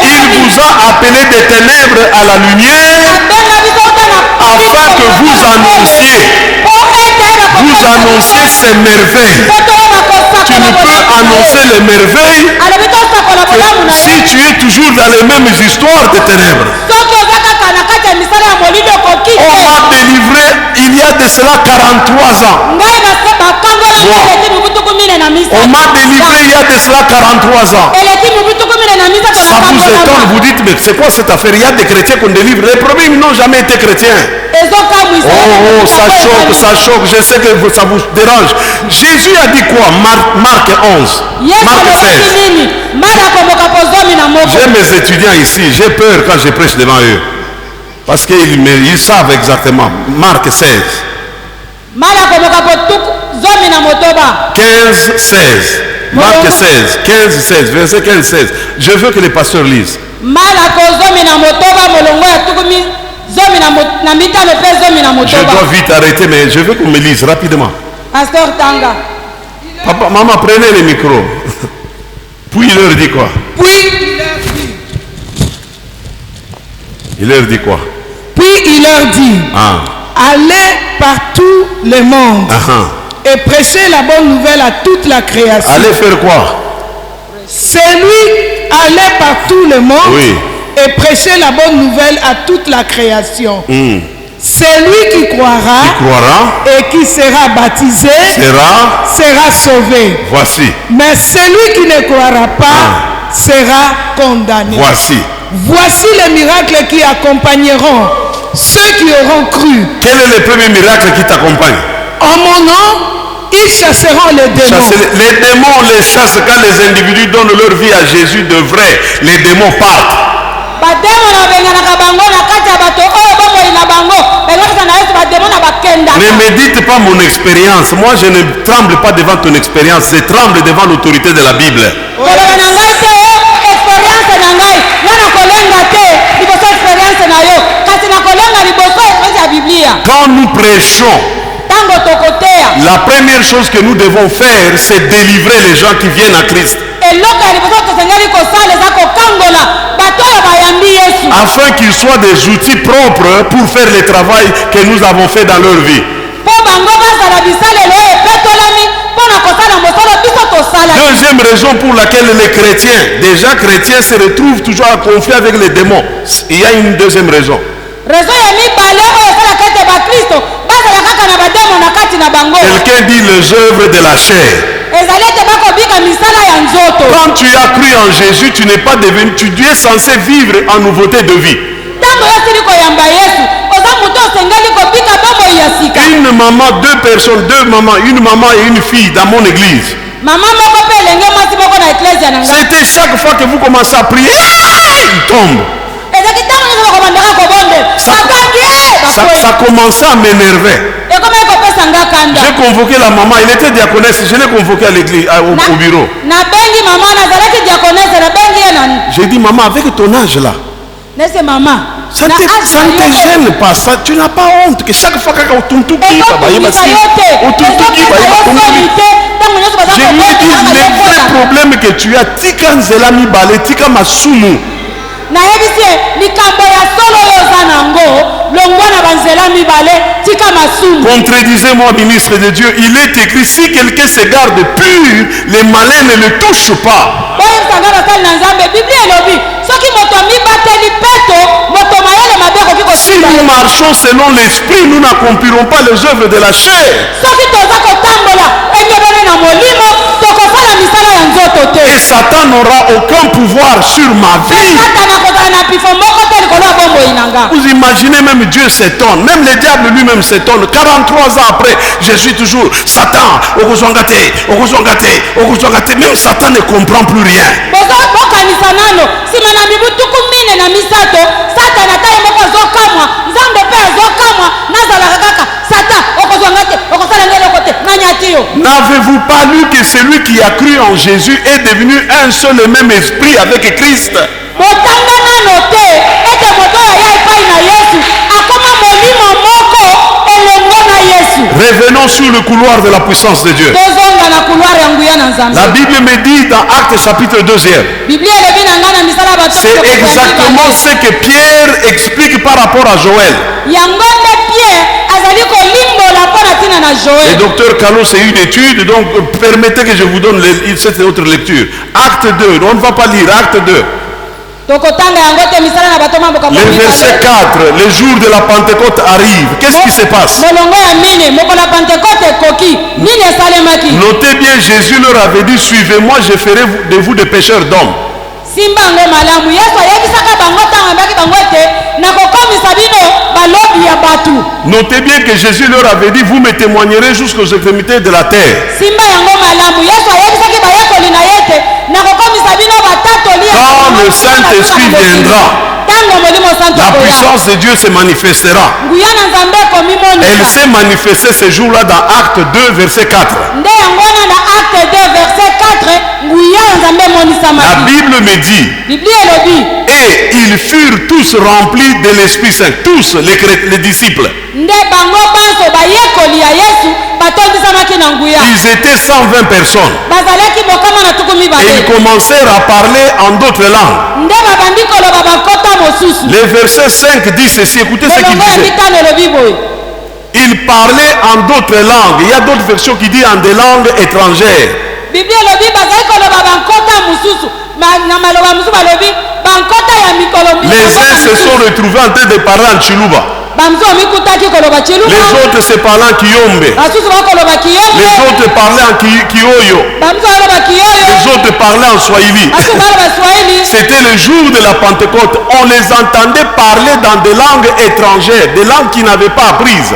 il vous a appelé des ténèbres à la lumière afin que vous annonciez ces merveilles. Tu ne peux annoncer les merveilles que si tu es toujours dans les mêmes histoires de ténèbres. On m'a délivré il y a de cela 43 ans. On m'a délivré il y a de cela 43 ans. Ça vous étonne, vous dites, mais c'est quoi cette affaire? Il y a des chrétiens qu'on délivre. Les premiers n'ont jamais été chrétiens. Oh, ça choque, je sais que ça vous dérange. Jésus a dit quoi? Marc 11, Marc 16. J'ai mes étudiants ici, j'ai peur quand je prêche devant eux. Parce qu'ils savent exactement. Marc 16. 15, 16. Marc 16, 15, 16, verset 15, 16. Je veux que les pasteurs lisent. Je dois vite arrêter, mais je veux qu'on me lise rapidement. Pasteur Tanga. Papa, maman, prenez les micros. Puis il leur dit quoi? Il leur dit quoi? Puis il leur dit, allez par tout le monde et prêchez la bonne nouvelle à toute la création. Allez faire quoi? C'est lui, allez par tout le monde et prêcher la bonne nouvelle à toute la création. C'est lui qui croira et qui sera baptisé sera sauvé. Voici. Mais celui qui ne croira pas sera condamné. Voici les miracles qui accompagneront ceux qui auront cru. Quel est le premier miracle qui t'accompagne? En mon nom, ils chasseront les démons. Les démons les chassent quand les individus donnent leur vie à Jésus de vrai. Les démons partent. Ne me dites pas mon expérience. Moi, je ne tremble pas devant ton expérience. Je tremble devant l'autorité de la Bible. Quand nous prêchons, la première chose que nous devons faire, c'est délivrer les gens qui viennent à Christ. Afin qu'ils soient des outils propres pour faire le travail que nous avons fait dans leur vie. Deuxième raison pour laquelle les chrétiens, déjà chrétiens, se retrouvent toujours en conflit avec les démons. Il y a une deuxième raison. Quelqu'un dit les œuvres de la chair. Quand tu as cru en Jésus, tu n'es pas devenu, tu es censé vivre en nouveauté de vie. Une maman, deux personnes, deux mamans, une maman et une fille dans mon église. C'était chaque fois que vous commencez à prier, il tombe. Ça commençait à m'énerver. J'ai convoqué la maman, elle était diaconesse, je l'ai convoquée à l'église, au bureau. J'ai dit, maman, avec ton âge là, ça ne te gêne pas, ça, tu n'as pas honte que chaque fois que tu je lui ai dit, le vrai problème que tu as, tika nzela mibale, tika masumu. Contredisez-moi, ministre de Dieu. Il est écrit, si quelqu'un se garde pur, les malins ne le touchent pas. Si nous marchons selon l'esprit, nous n'accomplirons pas les œuvres de la chair. Et Satan n'aura aucun pouvoir sur ma vie. Vous imaginez, même Dieu s'étonne, même le diable lui-même s'étonne. 43 ans après, je suis toujours Satan. Même Satan ne comprend plus rien. N'avez-vous pas lu que celui qui a cru en Jésus est devenu un seul et même esprit avec Christ? Revenons sur le couloir de la puissance de Dieu. La Bible me dit dans Actes chapitre 2, c'est exactement ce que Pierre explique par rapport à Joël. Le docteur Carlos a eu une étude, donc permettez que je vous donne cette autre lecture. Acte 2, on ne va pas lire, Acte 2. Le verset 4, le jour de la Pentecôte arrive. Qu'est-ce qui se passe? Notez bien, Jésus leur avait dit, suivez-moi, je ferai de vous des pêcheurs d'hommes. Notez bien que Jésus leur avait dit, vous me témoignerez jusqu'aux extrémités de la terre. Quand le Saint-Esprit viendra, la puissance de Dieu se manifestera. Elle s'est manifestée ce jour-là dans Acte 2, verset 4. La Bible me dit, et ils furent tous remplis de l'Esprit Saint, tous les disciples. Ils étaient 120 personnes. Et ils commencèrent à parler en d'autres langues. Le verset 5 dit ceci, écoutez ce qu'il disait. Ils parlaient en d'autres langues. Il y a d'autres versions qui disent en des langues étrangères. Les uns se sont retrouvés en train de parler en Chiluba. Les autres se parlaient en Kiyombe. Les autres parlaient en Kioyo. Les autres parlaient en Swahili. C'était le jour de la Pentecôte. On les entendait parler dans des langues étrangères, des langues qu'ils n'avaient pas apprises.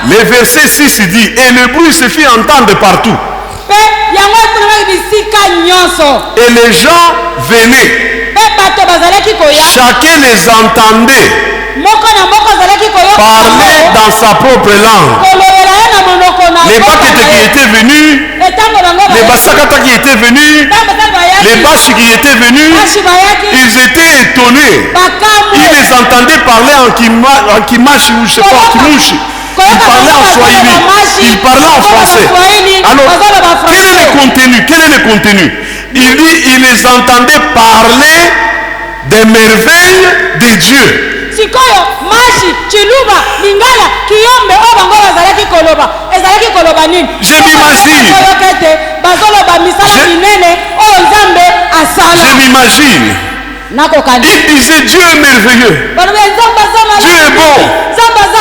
Le verset 6 dit, et le bruit se fit entendre partout. Et les gens venaient. Chacun les entendait parler dans sa propre langue. Les Bakete qui étaient venus, les Basakata qui étaient venus, les Bashi qui étaient venus, ils étaient étonnés. Ils les entendaient parler en Kimashi ou je sais pas, en Kimushi. Il parlait en Swahili, il parlait en français. Alors, quel est le contenu? Quel est le contenu? Il dit, il les entendait parler des merveilles de Dieu. sikoyo mashi chiluba lingala kiyombe obango bazalaki koloba ezalaki koloba nini je m'imagine bazoloba misala minene oyo Nzambe asala je m'imagine il disait Dieu est merveilleux, Dieu est bon,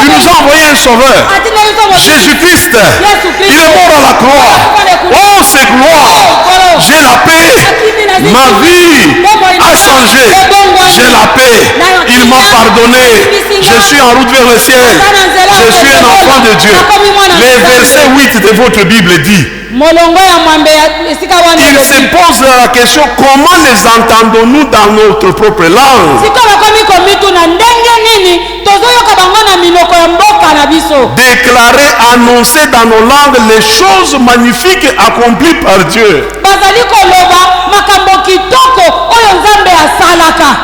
il nous a envoyé un sauveur, Jésus-Christ, il est mort à la croix, oh c'est gloire, j'ai la paix, ma vie a changé, j'ai la paix, il m'a pardonné, je suis en route vers le ciel, je suis un enfant de Dieu. Les versets 8 de votre Bible dit, il se pose la question, comment les entendons-nous dans notre propre langue? Déclarer, annoncer dans nos langues les choses magnifiques accomplies par Dieu.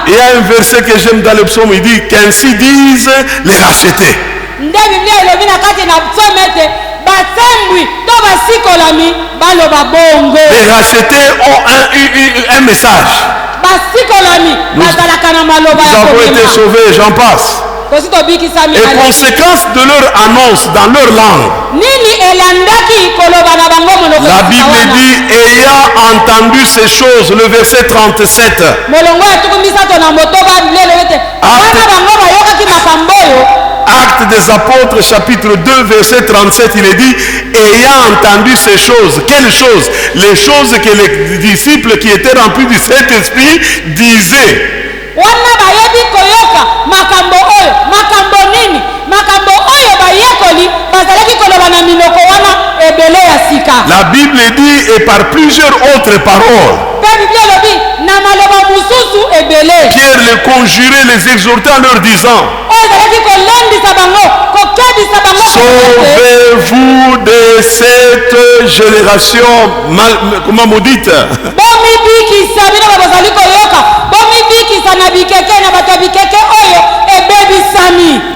Il y a un verset que j'aime dans le psaume, il dit qu'ainsi disent les rachetés. Les rachetés ont un message. Nous avons été sauvés, j'en passe. Et conséquence de leur annonce dans leur langue. La Bible dit, ayant entendu ces choses, le verset 37. Actes des apôtres chapitre 2 verset 37, il est dit, ayant entendu ces choses. Quelles choses? Les choses que les disciples qui étaient remplis du Saint-Esprit disaient. La Bible dit, et par plusieurs autres paroles, Pierre les conjurait, les exhortait en leur disant, sauvez-vous de cette génération maudite.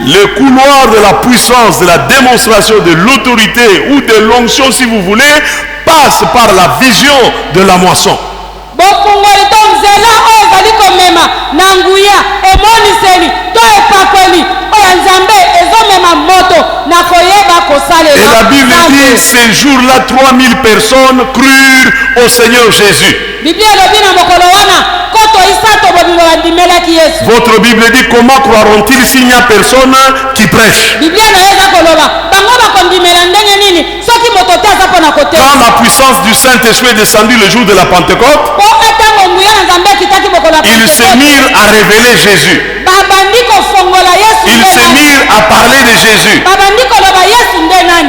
Le couloir de la puissance, de la démonstration de l'autorité ou de l'onction, si vous voulez, passe par la vision de la moisson. Et la Bible dit, ces jours-là, 3000 personnes crurent au Seigneur Jésus. Votre Bible dit, comment croiront-ils s'il n'y a personne qui prêche? Quand la puissance du Saint-Esprit est descendue le jour de la Pentecôte, ils se mirent à révéler Jésus. Ils se mirent à parler de Jésus.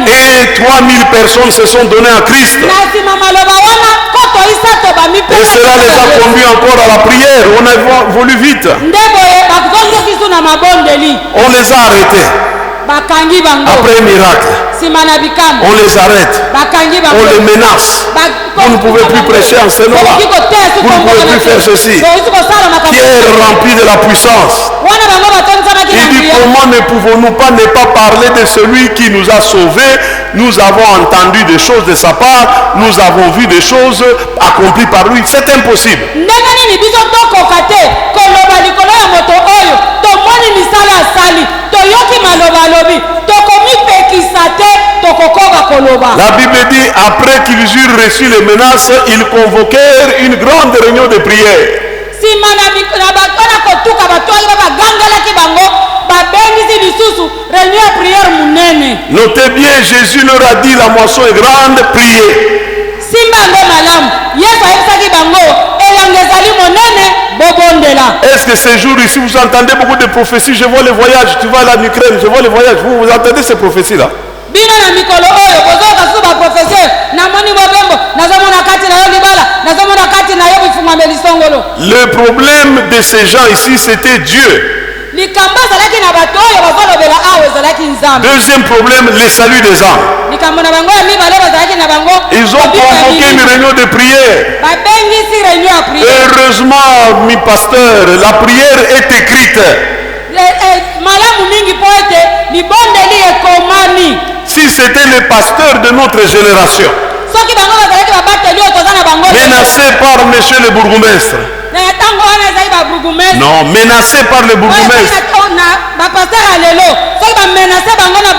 Et 3000 personnes se sont données à Christ. Et cela les a conduits encore à la prière. On a voulu vite. On les a arrêtés. Après un miracle, on les arrête, on les menace. Vous ne pouvez plus prêcher en ce nom-là. Vous ne pouvez plus faire ceci. Pierre rempli de la puissance. Il dit, comment ne pouvons-nous pas ne pas parler de celui qui nous a sauvés? Nous avons entendu des choses de sa part, nous avons vu des choses accomplies par lui. C'est impossible. La Bible dit, après qu'ils eurent reçu les menaces, ils convoquèrent une grande réunion de prière. Notez bien, Jésus leur a dit, la moisson est grande, priez. Est-ce que ces jours ici vous entendez beaucoup de prophéties? Je vois les voyages, tu vas à l'Ukraine, je vois les voyages. Vous entendez ces prophéties-là? Le problème de ces gens ici, c'était Dieu. Deuxième problème, le salut des âmes. Ils ont convoqué une réunion de prière. Heureusement, mi pasteur, la prière est écrite. Si c'était le pasteur de notre génération, menacé par monsieur le bourgmestre, Non, menacé par le bourgmestre.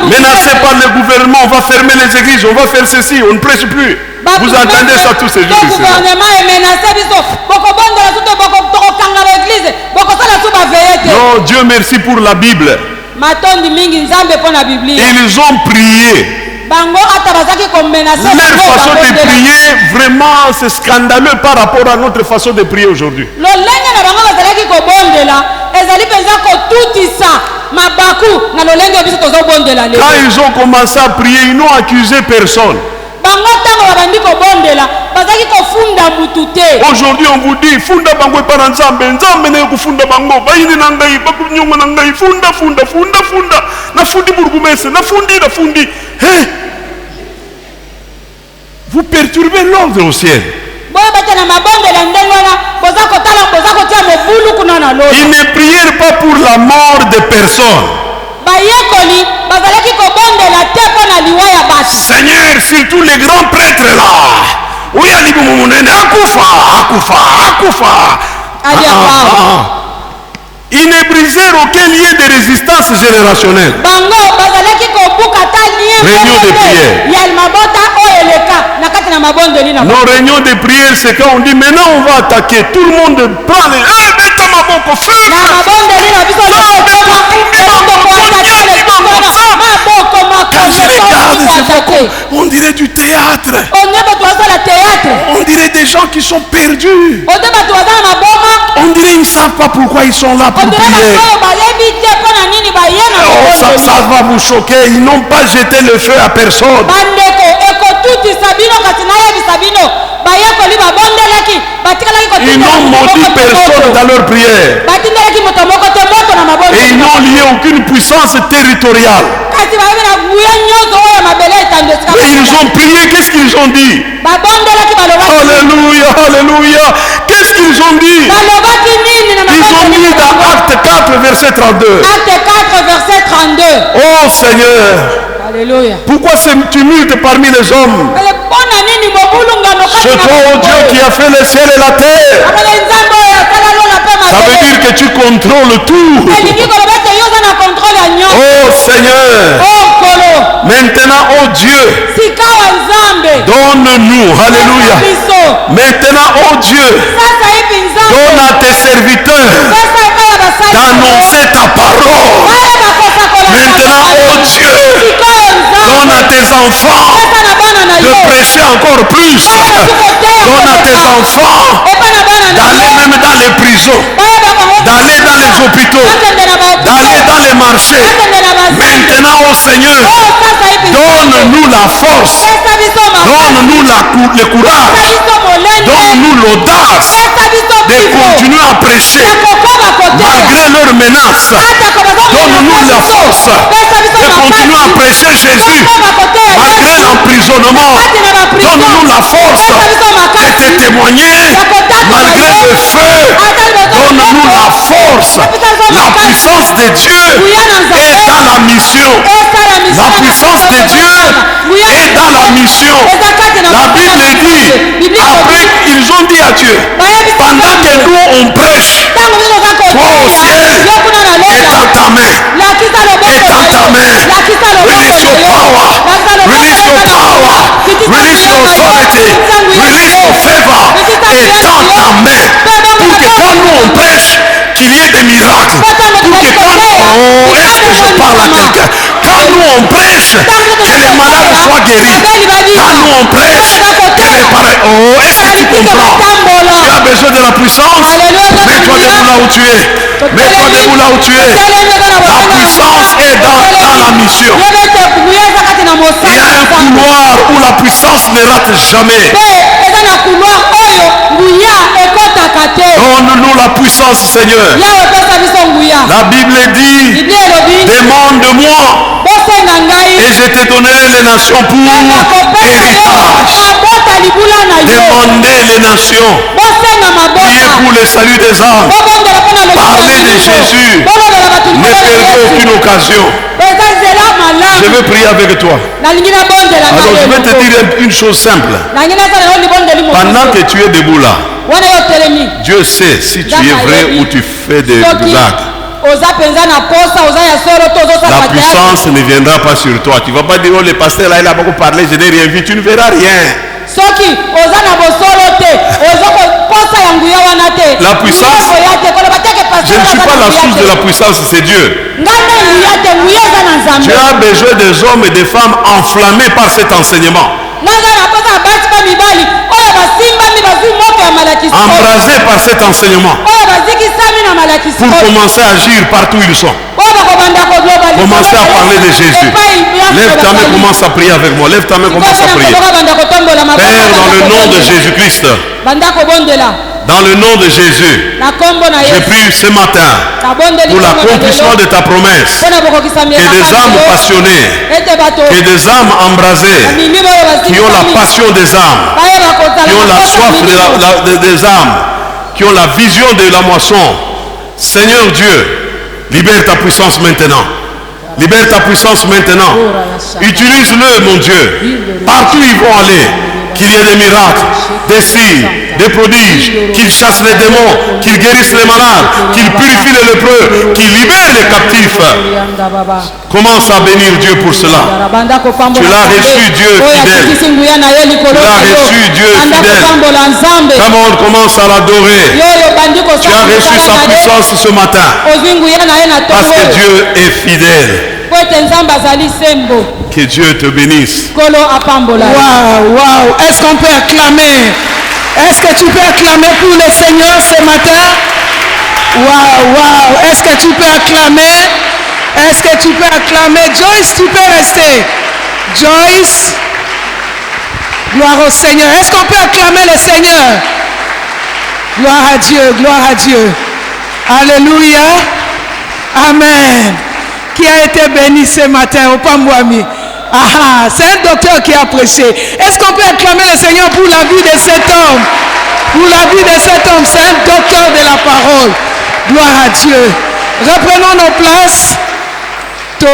Menacé par le gouvernement, on va fermer les églises, on va faire ceci, on ne prêche plus. Vous entendez ça tous ces jours ici. Non, Dieu merci pour la Bible. Ils ont prié. Leur façon de prier, vraiment, c'est scandaleux par rapport à notre façon de prier aujourd'hui. Quand ils ont commencé à prier, ils n'ont accusé personne. Aujourd'hui on vous dit funda bango para nzambe nzambe ne kufunda bango bayini nangai bakunyonga nangai funda na fundi burgumese na fundi. Vous perturbez l'ordre au ciel. Ils ne prièrent pas pour la mort de personne. Seigneur, surtout les grands prêtres là. Ils ne brisèrent aucun lien de résistance générationnelle. Réunion de prière. Nos réunions de prière, c'est quand on dit maintenant on va attaquer. Tout le monde prend les... Quand je regarde, on dirait du théâtre. On dirait des gens qui sont perdus. On dirait qu'ils ne savent pas pourquoi ils sont là pour prier. Oh, ça va vous choquer. Ils n'ont pas jeté le feu à personne. Ils n'ont maudit personne dans leur prière. Et ils n'ont lié aucune puissance territoriale. Mais ils ont prié, qu'est-ce qu'ils ont dit? Alléluia, alléluia. Qu'est-ce qu'ils ont dit? Ils ont dit dans Acte 4, verset 32. Acte 4, verset 32. Oh Seigneur. Alléluia. Pourquoi ce tumulte parmi les hommes? C'est toi, oh Dieu, qui a fait le ciel et la terre. Ça veut dire que tu contrôles tout. Oh Seigneur. Maintenant, oh Dieu, donne-nous, alléluia. Maintenant, oh Dieu, donne à tes serviteurs d'annoncer ta parole. Maintenant, oh Dieu, donne à tes enfants de prêcher encore plus. Donne à tes enfants d'aller même dans les prisons, d'aller dans les hôpitaux, d'aller dans les marchés. Maintenant, oh Seigneur, donne-nous la force, donne-nous le courage, donne-nous l'audace de continuer à prêcher malgré leurs menaces. Donne-nous la force de continuer à prêcher Jésus malgré l'emprisonnement. Donne-nous la force de te témoigner malgré le feu. Donne-nous la force. La puissance de Dieu est dans la mission. La puissance de Dieu est dans la mission. La Bible dit, après ils ont dit à Dieu, pendant que nous on prêche, toi au ciel est dans ta main. Est dans ta main. Release your power. Release your power. Release your authority. Release your favor. Est dans ta main. Pour que quand nous on prêche, qu'il y ait des miracles. Pour que quand oh, est-ce que je parle à quelqu'un? Quand nous on prêche, que les malades soient guéris. Quand nous on prêche, que les pareils. Oh, est-ce que tu comprends? Tu as besoin de la puissance. Mets-toi debout là où tu es. Mets-toi debout là où tu es. La puissance est dans la mission. Il y a un couloir où la puissance ne rate jamais. Donne-nous la puissance, Seigneur. La Bible dit, demande-moi et je te donnerai les nations pour héritage. Demandez les nations. Priez pour le salut des âmes. Parlez de Jésus. Ne perdez aucune occasion. Je veux prier avec toi. Alors je vais te dire une chose simple. Pendant que tu es debout là, Dieu sait si tu es vrai ou tu fais des blagues. La puissance ne viendra pas sur toi. Tu ne vas pas dire, oh, le pasteur là, il a beaucoup parlé, je n'ai rien vu. Tu ne verras rien. La puissance, je ne suis pas la source de la puissance, c'est Dieu. Tu as besoin des hommes et des femmes enflammés par cet enseignement. Embrasés par cet enseignement pour commencer à agir partout où ils sont. Commencez à parler de Jésus. Lève ta main, commence à prier avec moi. Lève ta main, commence à prier. Père, dans le nom de Jésus-Christ, dans le nom de Jésus, je prie ce matin pour l'accomplissement de ta promesse. Que des âmes passionnées, que des âmes embrasées, qui ont la passion des âmes, qui ont la soif des âmes, qui ont la vision de la moisson. Seigneur Dieu, libère ta puissance maintenant. Libère ta puissance maintenant. Utilise-le, mon Dieu. Partout ils vont aller. Qu'il y ait des miracles, des signes, des prodiges, qu'ils chassent les démons, qu'ils guérissent les malades, qu'ils purifient les lépreux, qu'ils libèrent les captifs. Commence à bénir Dieu pour cela. Tu l'as reçu, Dieu fidèle. Tu l'as reçu, Dieu fidèle. Commence à l'adorer. Tu as reçu sa puissance ce matin. Parce que Dieu est fidèle. Que Dieu te bénisse. Waouh. Est-ce qu'on peut acclamer? Est-ce que tu peux acclamer pour le Seigneur ce matin? Waouh. Est-ce que tu peux acclamer? Est-ce que tu peux acclamer? Joyce, tu peux rester. Joyce. Gloire au Seigneur. Est-ce qu'on peut acclamer le Seigneur? Gloire à Dieu. Gloire à Dieu. Alléluia. Amen. Qui a été béni ce matin au Pambouami? C'est un docteur qui a prêché. Est-ce qu'on peut acclamer le Seigneur pour la vie de cet homme? Pour la vie de cet homme, c'est un docteur de la parole. Gloire à Dieu. Reprenons nos places.